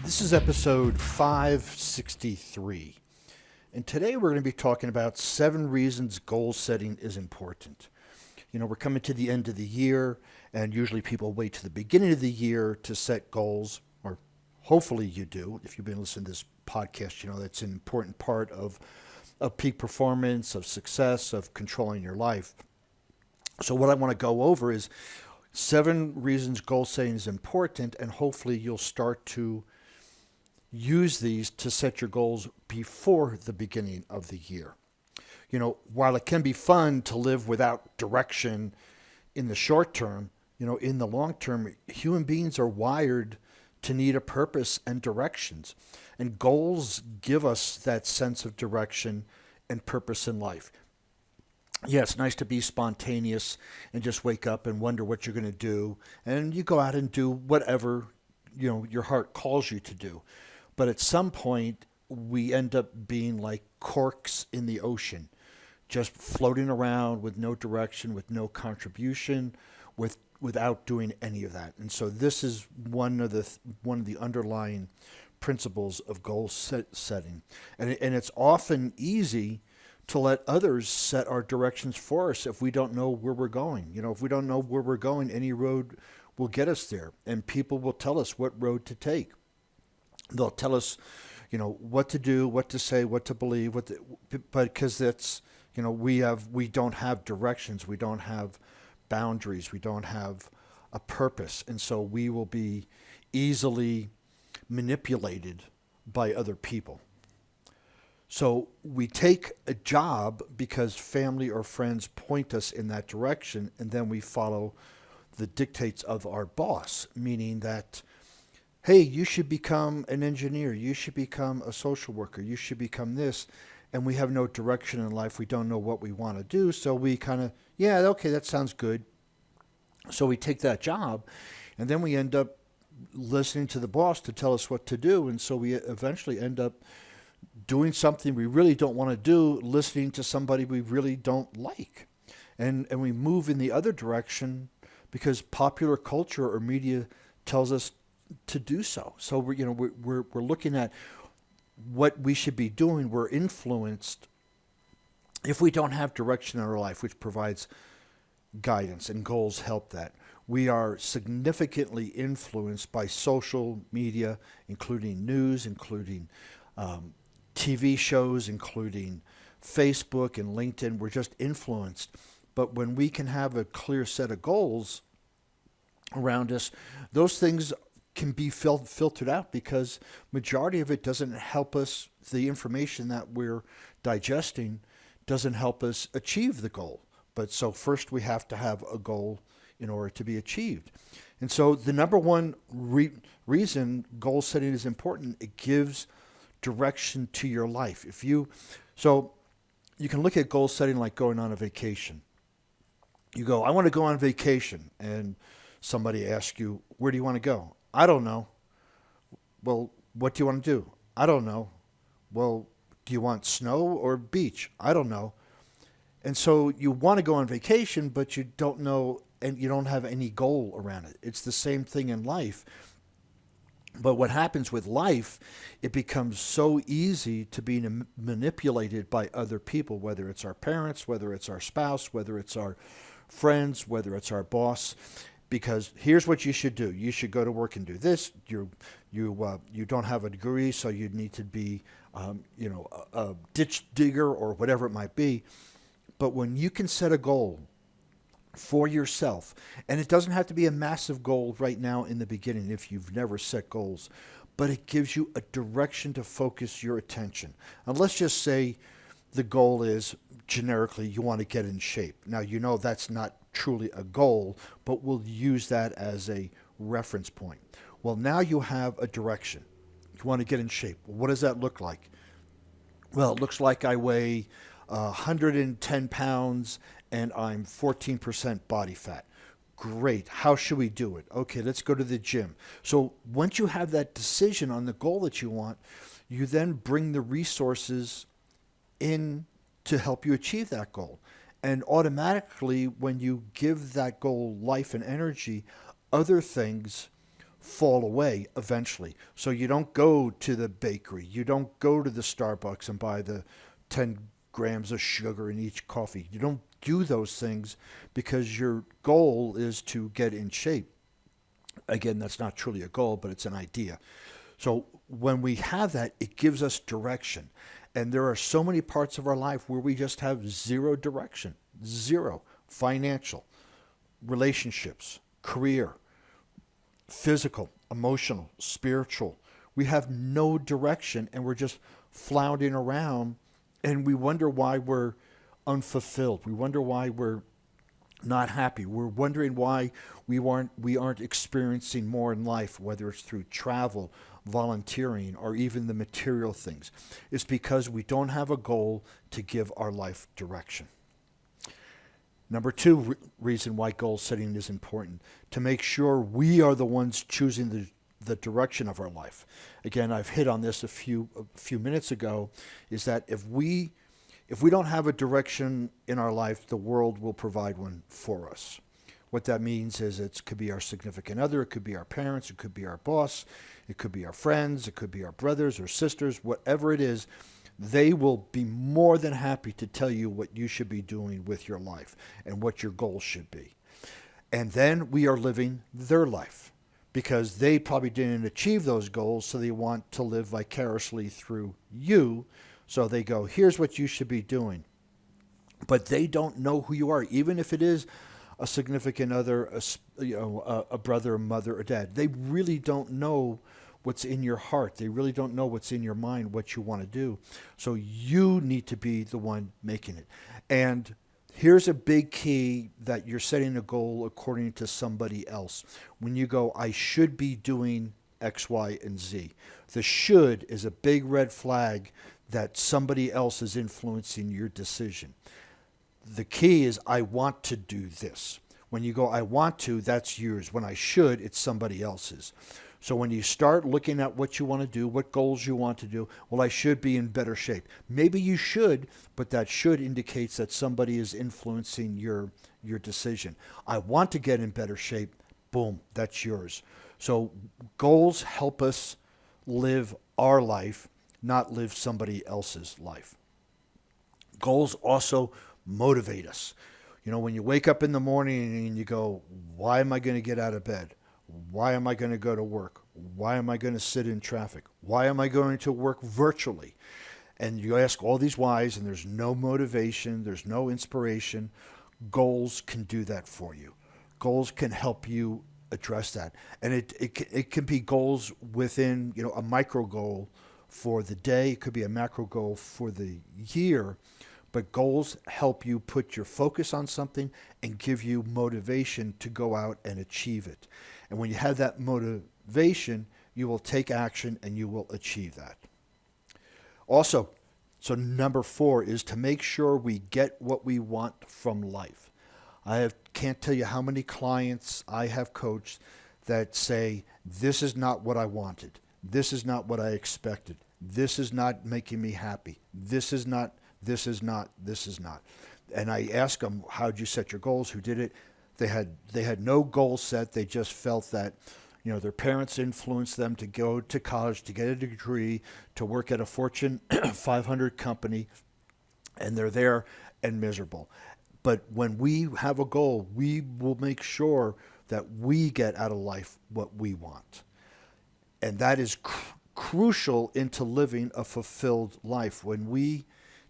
This is episode 563. And today we're going to be talking about 7 reasons goal setting is important. You know, we're coming to the end of the year, and usually people wait to the beginning of the year to set goals, or hopefully you do. If you've been listening to this podcast, you know that's an important part of peak performance, of success, of controlling your life. So what I want to go over is 7 reasons goal setting is important, and hopefully you'll start to use these to set your goals before the beginning of the year. You know, while it can be fun to live without direction in the short term, you know, in the long term, human beings are wired to need a purpose and directions. And goals give us that sense of direction and purpose in life. Yeah, it's nice to be spontaneous and just wake up and wonder what you're going to do. And you go out and do whatever, you know, your heart calls you to do. But at some point, we end up being like corks in the ocean, just floating around with no direction, with no contribution, without doing any of that. And so this is one of the underlying principles of goal setting. And it's often easy to let others set our directions for us if we don't know where we're going. You know, if we don't know where we're going, any road will get us there, and people will tell us what road to take. They'll tell us, you know, what to do, what to say, what to believe, but because that's, you know, we don't have directions, we don't have boundaries, we don't have a purpose, and so we will be easily manipulated by other people. So we take a job because family or friends point us in that direction, and then we follow the dictates of our boss, meaning that, hey, you should become an engineer, you should become a social worker, you should become this, and we have no direction in life. We don't know what we want to do, so we kind of, yeah, okay, that sounds good. So we take that job, and then we end up listening to the boss to tell us what to do, and so we eventually end up doing something we really don't want to do, listening to somebody we really don't like. And we move in the other direction because popular culture or media tells us to do so. So we're looking at what we should be doing. We're influenced if we don't have direction in our life, which provides guidance, and goals help that. We are significantly influenced by social media, including news, including TV shows, including Facebook and LinkedIn. We're just influenced. But when we can have a clear set of goals around us, those things can be filtered out because majority of it doesn't help us. The information that we're digesting doesn't help us achieve the goal. But so first we have to have a goal in order to be achieved. And so the number one reason goal setting is important, it gives direction to your life. So you can look at goal setting like going on a vacation. You go, I want to go on vacation, and somebody asks you, where do you want to go? I don't know. Well, what do you want to do? I don't know. Well, do you want snow or beach? I don't know. And so you want to go on vacation, but you don't know, and you don't have any goal around it. It's the same thing in life. But what happens with life, it becomes so easy to be manipulated by other people, whether it's our parents, whether it's our spouse, whether it's our friends, whether it's our boss. Because here's what you should do. You should go to work and do this. You don't have a degree, so you need to be, a ditch digger or whatever it might be. But when you can set a goal for yourself, and it doesn't have to be a massive goal right now in the beginning if you've never set goals, but it gives you a direction to focus your attention. And let's just say the goal is generically you want to get in shape. Now, you know that's not truly a goal, but we'll use that as a reference point. Well, now you have a direction. You want to get in shape. Well, what does that look like? Well, it looks like I weigh 110 pounds and I'm 14% body fat. Great. How should we do it? Okay, let's go to the gym. So once you have that decision on the goal that you want, you then bring the resources in to help you achieve that goal. And automatically, when you give that goal life and energy, other things fall away eventually. So you don't go to the bakery, you don't go to the Starbucks and buy the 10 grams of sugar in each coffee. You don't do those things because your goal is to get in shape. Again, that's not truly a goal, but it's an idea. So when we have that, it gives us direction. And there are so many parts of our life where we just have zero direction, zero. Financial, relationships, career, physical, emotional, spiritual. We have no direction and we're just floundering around and we wonder why we're unfulfilled. We wonder why we're not happy. We're wondering why we aren't experiencing more in life, whether it's through travel, volunteering, or even the material things. It's because we don't have a goal to give our life direction. Number two reason why goal setting is important, to make sure we are the ones choosing the direction of our life. Again, I've hit on this a few minutes ago, is that if we don't have a direction in our life, the world will provide one for us. What that means is it could be our significant other, it could be our parents, it could be our boss, it could be our friends, it could be our brothers or sisters, whatever it is. They will be more than happy to tell you what you should be doing with your life and what your goals should be. And then we are living their life because they probably didn't achieve those goals, so they want to live vicariously through you. So they go, here's what you should be doing. But they don't know who you are, even if it is a significant other, a brother, a mother, or dad. They really don't know what's in your heart. They really don't know what's in your mind, what you want to do. So you need to be the one making it. And here's a big key that you're setting a goal according to somebody else. When you go, I should be doing X, Y, and Z. The should is a big red flag that somebody else is influencing your decision. The key is, I want to do this. When you go, I want to, that's yours. When I should, it's somebody else's. So when you start looking at what you want to do, what goals you want to do, well, I should be in better shape. Maybe you should, but that should indicates that somebody is influencing your decision. I want to get in better shape. Boom, that's yours. So goals help us live our life, not live somebody else's life. Goals also motivate us. You know, when you wake up in the morning and you go, why am I going to get out of bed? Why am I going to go to work? Why am I going to sit in traffic? Why am I going to work virtually? And you ask all these whys and there's no motivation, there's no inspiration. Goals can do that for you. Goals can help you address that. And it can be goals within, a micro goal for the day. It could be a macro goal for the year. But goals help you put your focus on something and give you motivation to go out and achieve it. And when you have that motivation, you will take action and you will achieve that. Also, so number 4 is to make sure we get what we want from life. Can't tell you how many clients I have coached that say, this is not what I wanted. This is not what I expected. This is not making me happy. This is not. And I ask them, how'd you set your goals? Who did it? They had no goal set. They just felt that, their parents influenced them to go to college, to get a degree, to work at a Fortune 500 company, and they're there and miserable. But when we have a goal, we will make sure that we get out of life what we want. And that is crucial into living a fulfilled life. When we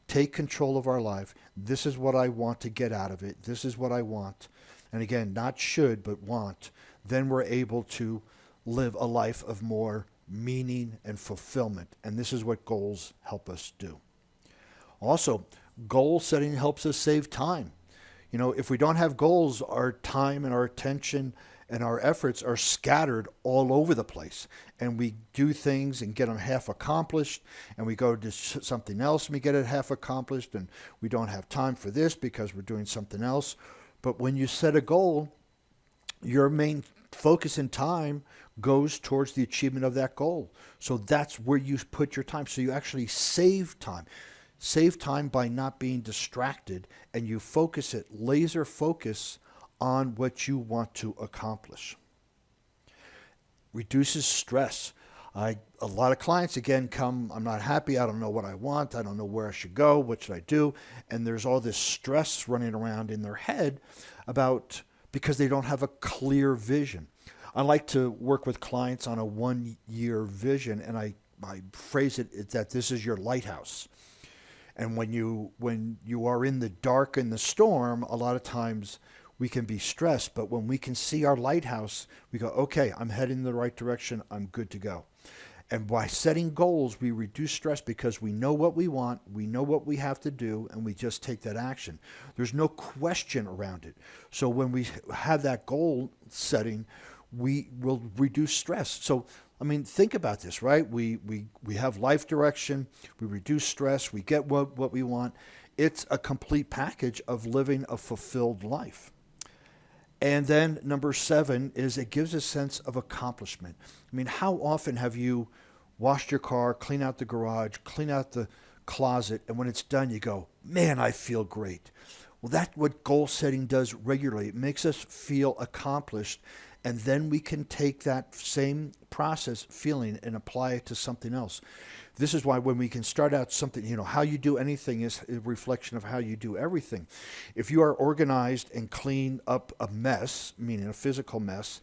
take control of our life, this is what I want to get out of it. This is what I want. And again, not should, but want. Then we're able to live a life of more meaning and fulfillment. And this is what goals help us do. Also, goal setting helps us save time. If we don't have goals, our time and our attention and our efforts are scattered all over the place. And we do things and get them half accomplished, and we go to something else and we get it half accomplished, and we don't have time for this because we're doing something else. But when you set a goal, your main focus and time goes towards the achievement of that goal. So that's where you put your time. So you actually save time. Save time by not being distracted, and you focus it, laser focus on what you want to accomplish. reduces stress. A lot of clients, again, come, I'm not happy, I don't know what I want, I don't know where I should go, what should I do? And there's all this stress running around in their head because they don't have a clear vision. I like to work with clients on a 1-year vision, and I phrase it that this is your lighthouse. And when you are in the dark and the storm, a lot of times we can be stressed, but when we can see our lighthouse, we go, okay, I'm heading in the right direction, I'm good to go. And by setting goals, we reduce stress because we know what we want, we know what we have to do, and we just take that action. There's no question around it. So when we have that goal setting, we will reduce stress. So, I mean, think about this, right? We have life direction, we reduce stress, we get what we want. It's a complete package of living a fulfilled life. And then number 7 is it gives a sense of accomplishment. I mean, how often have you washed your car, clean out the garage, clean out the closet, and when it's done, you go, man, I feel great. Well, that's what goal setting does regularly. It makes us feel accomplished, and then we can take that same process, feeling, and apply it to something else. This is why when we can start out something, how you do anything is a reflection of how you do everything. If you are organized and clean up a mess, meaning a physical mess,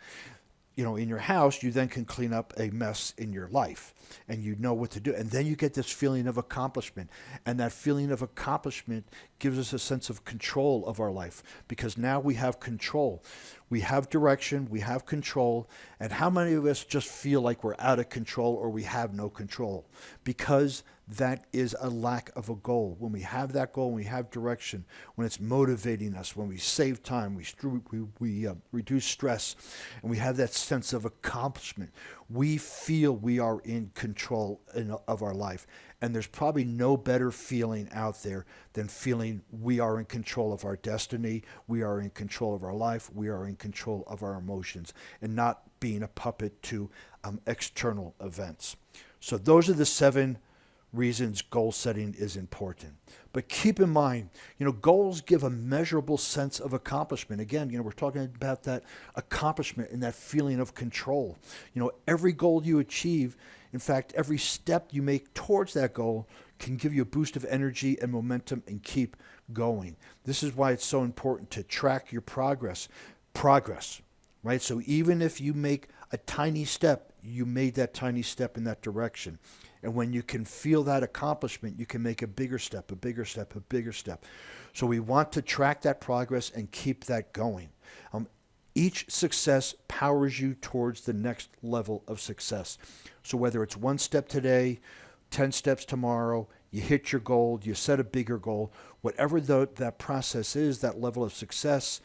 in your house, you then can clean up a mess in your life, and you know what to do. And then you get this feeling of accomplishment. And that feeling of accomplishment gives us a sense of control of our life, because now we have control. We have direction, we have control. And how many of us just feel like we're out of control or we have no control? Because that is a lack of a goal. When we have that goal, when we have direction, when it's motivating us, when we save time, we reduce stress, and we have that sense of accomplishment, we feel we are in control of our life. And there's probably no better feeling out there than feeling we are in control of our destiny, we are in control of our life, we are in control of our emotions, and not being a puppet to external events. So those are the 7 reasons goal setting is important. But keep in mind, goals give a measurable sense of accomplishment. Again, we're talking about that accomplishment and that feeling of control. Every goal you achieve, in fact, every step you make towards that goal can give you a boost of energy and momentum and keep going. This is why it's so important to track your progress, right? So even if you make a tiny step, you made that tiny step in that direction. And when you can feel that accomplishment, you can make a bigger step, a bigger step, a bigger step. So we want to track that progress and keep that going. Each success powers you towards the next level of success. So whether it's 1 step today, 10 steps tomorrow, you hit your goal, you set a bigger goal, whatever that process is, that level of success,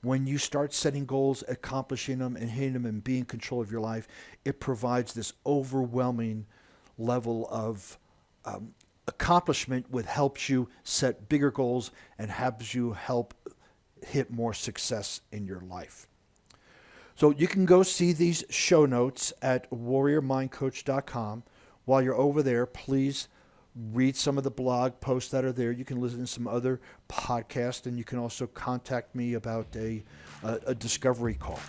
when you start setting goals, accomplishing them, and hitting them and being in control of your life, it provides this overwhelming level of accomplishment, which helps you set bigger goals and helps you help hit more success in your life. So you can go see these show notes at warriormindcoach.com. While you're over there, please read some of the blog posts that are there. You can listen to some other podcasts, and you can also contact me about a discovery call.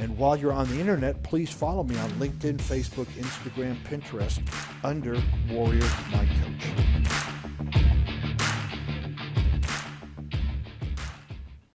And while you're on the internet, please follow me on LinkedIn, Facebook, Instagram, Pinterest under Warrior Mind Coach.